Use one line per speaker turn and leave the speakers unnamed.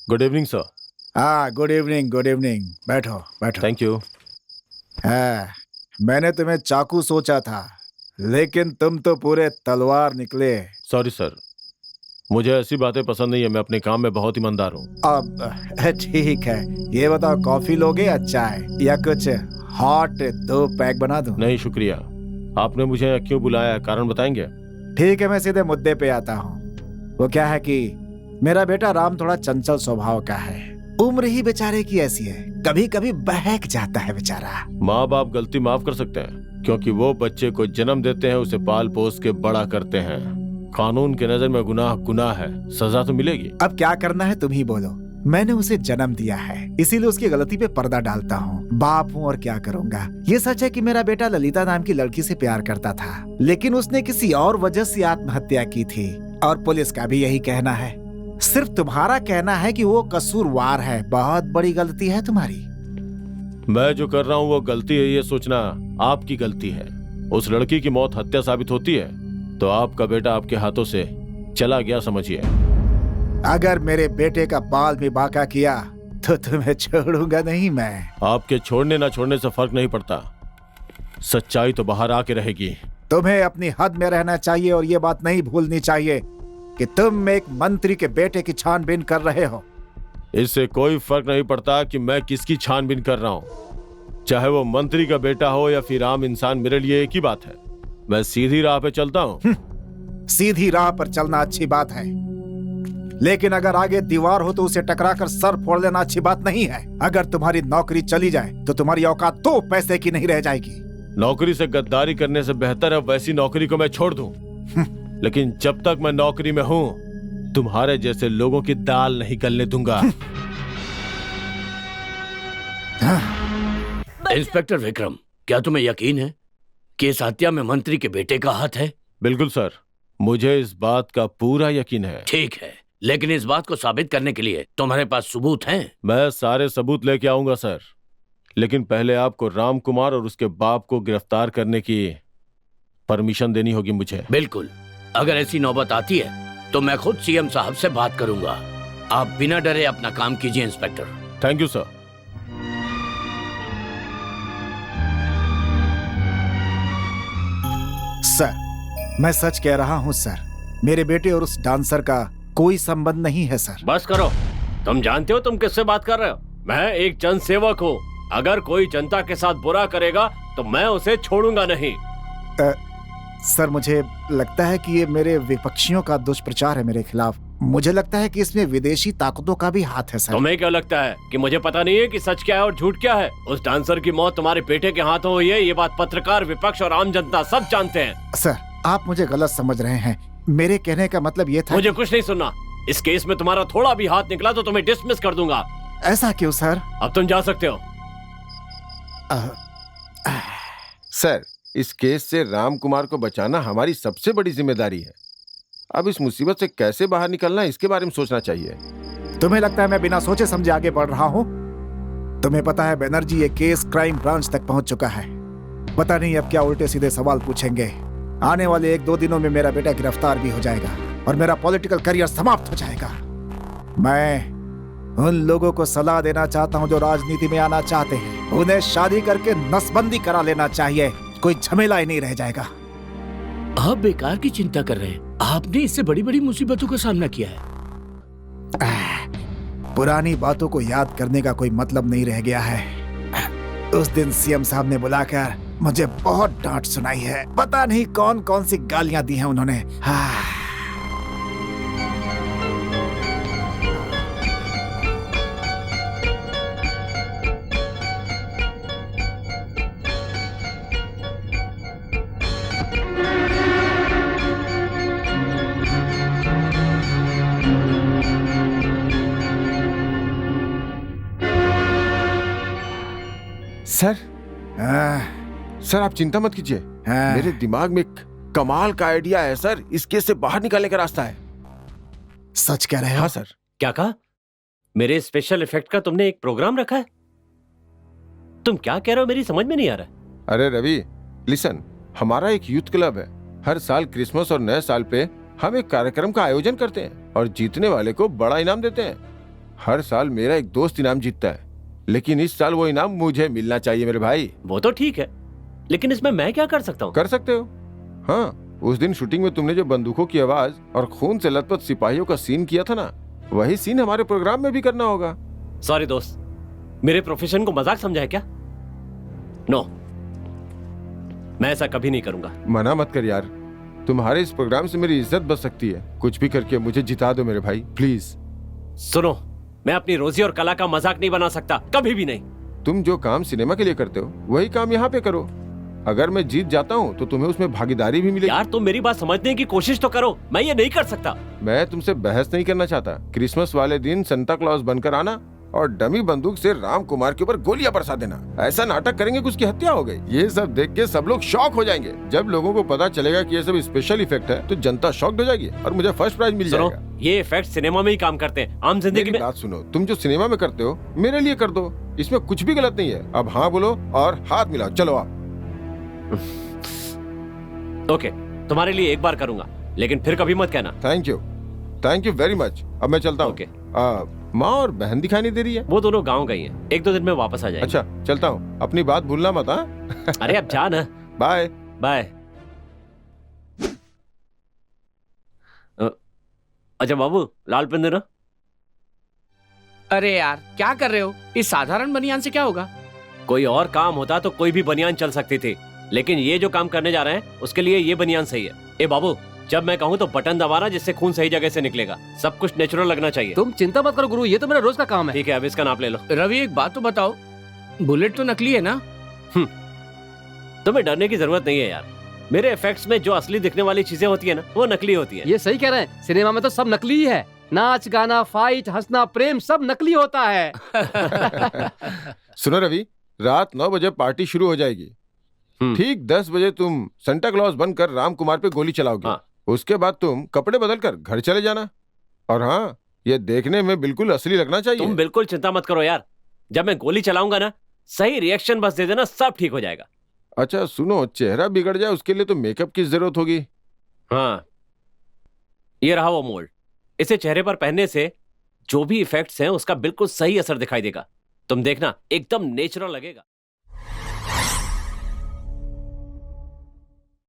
Good evening sir.
हाँ, good evening, good evening. बैठो बैठो।
Thank you.
हाँ, मैंने तुम्हें चाकू सोचा था, लेकिन तुम तो पूरे तलवार निकले।
सॉरी सर, मुझे ऐसी बातें पसंद नहीं है। मैं अपने काम में बहुत ईमानदार हूँ।
अब ठीक है, ये बताओ कॉफी लोगे या चाय, या कुछ हॉट 2 पैक बना दूं?
नहीं शुक्रिया। आपने मुझे क्यों बुलाया है, कारण बताएंगे?
ठीक है, मैं सीधे मुद्दे पे आता हूँ। वो क्या है कि मेरा बेटा राम थोड़ा चंचल स्वभाव का है। उम्र ही बेचारे की ऐसी है, कभी कभी बहक जाता है बेचारा।
माँ बाप गलती माफ कर सकते हैं, क्योंकि वो बच्चे को जन्म देते हैं, उसे पाल पोस के बड़ा करते हैं। कानून के नजर में गुनाह गुनाह है, सजा तो मिलेगी।
अब क्या करना है तुम ही बोलो। मैंने उसे जन्म दिया है, इसीलिए उसकी गलती पे पर्दा डालता हूँ। बाप हूँ और क्या करूँगा। ये सच है कि मेरा बेटा ललिता नाम की लड़की से प्यार करता था, लेकिन उसने किसी और वजह से आत्महत्या की थी। और पुलिस का भी यही कहना है। सिर्फ तुम्हारा कहना है कि वो कसूरवार है। बहुत बड़ी गलती है तुम्हारी।
मैं जो कर रहा हूँ वो गलती है, ये सोचना आपकी गलती है। उस लड़की की मौत हत्या साबित होती है तो आपका बेटा आपके हाथों से चला गया समझिए।
अगर मेरे बेटे का बाल भी बांका किया तो तुम्हें छोड़ूंगा नहीं मैं।
आपके छोड़ने ना छोड़ने से फर्क नहीं पड़ता, सच्चाई तो बाहर आके रहेगी।
तुम्हें अपनी हद में रहना चाहिए और ये बात नहीं भूलनी चाहिए कि तुम एक मंत्री के बेटे की छानबीन कर रहे हो।
इससे कोई फर्क नहीं पड़ता कि मैं किसकी छानबीन कर रहा हूँ, चाहे वो मंत्री का बेटा हो या फिर आम इंसान, मेरे लिए एक ही बात है। मैं सीधी राह पे चलता हूँ।
सीधी राह पर चलना अच्छी बात है, लेकिन अगर आगे दीवार हो तो उसे टकराकर सर फोड़ लेना अच्छी बात नहीं है। अगर तुम्हारी नौकरी चली जाए तो तुम्हारी औकात 2 पैसे की नहीं रह जाएगी।
नौकरी से गद्दारी करने से बेहतर है वैसी नौकरी को मैं छोड़ दूं। लेकिन जब तक मैं नौकरी में हूं, तुम्हारे जैसे लोगों की दाल नहीं गलने दूंगा।
इंस्पेक्टर विक्रम, क्या तुम्हें यकीन है कि इस हत्या में मंत्री के बेटे का हाथ है?
बिल्कुल सर, मुझे इस बात का पूरा यकीन है।
ठीक है, लेकिन इस बात को साबित करने के लिए तुम्हारे पास सबूत हैं?
मैं सारे सबूत लेके आऊंगा सर, लेकिन पहले आपको राम कुमार और उसके बाप को गिरफ्तार करने की परमिशन देनी होगी मुझे।
बिल्कुल, अगर ऐसी नौबत आती है तो मैं खुद सीएम साहब से बात करूंगा। आप बिना डरे अपना काम कीजिए inspector.
Thank you sir.
Sir, मैं सच कह रहा हूँ सर, मेरे बेटे और उस डांसर का कोई संबंध नहीं है सर।
बस करो, तुम जानते हो तुम किससे बात कर रहे हो? मैं एक जन सेवक हूँ। अगर कोई जनता के साथ बुरा करेगा तो मैं उसे छोड़ूंगा नहीं।
सर, मुझे लगता है कि ये मेरे विपक्षियों का दुष्प्रचार है मेरे खिलाफ। मुझे लगता है कि इसमें विदेशी ताकतों का भी हाथ है सर।
तुम्हें क्या लगता है कि मुझे पता नहीं है कि सच क्या है और झूठ क्या है? उस डांसर की मौत तुम्हारे बेटे के हाथों हुई है, ये बात पत्रकार, विपक्ष और आम जनता सब जानते हैं।
सर, आप मुझे गलत समझ रहे हैं। मेरे कहने का मतलब ये था।
मुझे कुछ नहीं सुनना। इस केस में तुम्हारा थोड़ा भी हाथ निकला तो तुम्हें डिसमिस कर दूंगा।
ऐसा क्यों सर?
अब तुम जा सकते हो।
सर, इस केस से राम कुमार को बचाना हमारी सबसे बड़ी जिम्मेदारी है। अब इस मुसीबत से कैसे बाहर निकलना है, इसके बारे में सोचना चाहिए।
तुम्हें लगता है मैं बिना सोचे समझे आगे बढ़ रहा हूँ? तुम्हें पता है बनर्जी, ये केस क्राइम ब्रांच तक पहुंच चुका है। पता नहीं अब क्या उल्टे सीधे सवाल पूछेंगे। आने वाले 1-2 दिनों में मेरा बेटा गिरफ्तार भी हो जाएगा और मेरा पॉलिटिकल करियर समाप्त हो जाएगा। मैं उन लोगों को सलाह देना चाहता हूं जो राजनीति में आना चाहते हैं। उन्हें शादी करके नसबंदी करा लेना चाहिए, कोई झमेला ही नहीं रह जाएगा।
आप बेकार की चिंता कर रहे हैं। आपने इससे बड़ी बड़ी मुसीबतों का सामना किया है।
पुरानी बातों को याद करने का कोई मतलब नहीं रह गया है। उस दिन सीएम साहब ने बुलाकर मुझे बहुत डांट सुनाई है। पता नहीं कौन कौन सी गालियां दी हैं उन्होंने।
सर आप चिंता मत कीजिए। मेरे दिमाग में एक कमाल का आइडिया है सर। इस केस से बाहर निकालने का रास्ता है।
सच कह रहे हो?
हाँ सर।
क्या कहा? मेरे स्पेशल इफेक्ट का तुमने एक प्रोग्राम रखा है? तुम क्या कह रहे हो, मेरी समझ में नहीं आ रहा।
अरे रवि, लिसन, हमारा एक यूथ क्लब है। हर साल क्रिसमस और नए साल पे हम एक कार्यक्रम का आयोजन करते हैं और जीतने वाले को बड़ा इनाम देते हैं। हर साल मेरा एक दोस्त इनाम जीतता है, लेकिन इस साल वो इनाम मुझे मिलना चाहिए मेरे भाई।
वो तो ठीक है, लेकिन इसमें मैं क्या कर सकता हूँ?
कर सकते हो। हाँ, उस दिन शूटिंग में तुमने जो बंदूकों की आवाज और खून से लथपथ सिपाहियों का सीन किया था ना, वही सीन हमारे प्रोग्राम में भी करना होगा।
सॉरी दोस्त, मेरे प्रोफेशन को मजाक समझा है क्या? नो, मैं ऐसा कभी नहीं करूंगा।
मना मत कर यार, तुम्हारे इस प्रोग्राम से मेरी इज्जत बच सकती है। कुछ भी करके मुझे जिता दो मेरे भाई, प्लीज।
सुनो, मैं अपनी रोजी और कला का मजाक नहीं बना सकता, कभी भी नहीं।
तुम जो काम सिनेमा के लिए करते हो वही काम यहाँ पे करो। अगर मैं जीत जाता हूँ तो तुम्हें उसमें भागीदारी भी मिलेगी।
यार तुम मेरी बात समझने की कोशिश तो करो, मैं ये नहीं कर सकता।
मैं तुमसे बहस नहीं करना चाहता। क्रिसमस वाले दिन संता क्लॉज बनकर आना और डमी बंदूक से राम कुमार के ऊपर गोलियां बरसा देना। ऐसा नाटक करेंगे कि उसकी हत्या हो गई। ये सब देख के सब लोग शॉक हो जाएंगे। जब लोगों को पता चलेगा कि ये सब स्पेशल इफेक्ट है तो जनता शॉक्ड हो जाएगी और मुझे फर्स्ट प्राइज मिल
सुनो,
जाएगा।
ये इफेक्ट सिनेमा में ही काम करते हैं, आम जिंदगी
मेरी
में।
बात सुनो, तुम जो सिनेमा में करते हो मेरे लिए कर दो, इसमें कुछ भी गलत नहीं है। अब हाँ बोलो और हाथ मिलाओ, चलो आप।
ओके, तुम्हारे लिए एक बार करूंगा, लेकिन फिर कभी मत कहना।
Thank you very much. अब मैं चलता हूँ।
ओके।
माँ और बहन दिखाई नहीं दे रही है।
वो दोनों गांव गई हैं, एक दो दिन में वापस आ जाएंगे।
अच्छा, चलता हूँ। अपनी बात भूलना मत। हाँ,
अरे अब जा ना।
बाय।
बाय। अच्छा बाबू, लाल पेन देना।
अरे यार क्या कर रहे हो? इस साधारण बनियान से क्या होगा?
कोई और काम होता तो कोई भी बनियान चल सकती थी, लेकिन ये जो काम करने जा रहे हैं उसके लिए ये बनियान सही है। ए बाबू, जब मैं कहूँ तो बटन दबाना, जिससे खून सही जगह से निकलेगा। सब कुछ नेचुरल लगना चाहिए।
तुम चिंता मत करो गुरु, ये तो मेरा रोज का काम है।
ठीक है, अब इसका नाप ले लो।
रवि एक बात तो बताओ, बुलेट तो नकली है ना?
तुम्हें डरने की जरूरत नहीं है यार। मेरे इफेक्ट्स में जो असली दिखने वाली चीजें होती है ना, वो नकली होती है।
ये सही कह रहे हैं, सिनेमा में तो सब नकली ही है। नाच गाना, फाइट, हंसना, प्रेम सब नकली होता है।
सुनो रवि, रात 9 बजे पार्टी शुरू हो जाएगी। ठीक 10 बजे तुम संता क्लॉज बनकर राम कुमार पे गोली चलाओगे।
हाँ।
उसके बाद तुम कपड़े बदलकर घर चले जाना। और हाँ, ये देखने में बिल्कुल असली लगना चाहिए।
तुम बिल्कुल चिंता मत करो यार, जब मैं गोली चलाऊंगा ना, सही रिएक्शन बस दे देना, सब ठीक हो जाएगा।
अच्छा सुनो, चेहरा बिगड़ जाए उसके लिए तो मेकअप की जरूरत होगी।
हाँ, ये रहा वो मोल्ड। इसे चेहरे पर पहनने से जो भी इफेक्ट्स हैं उसका बिल्कुल सही असर दिखाई देगा। तुम देखना, एकदम नेचुरल लगेगा।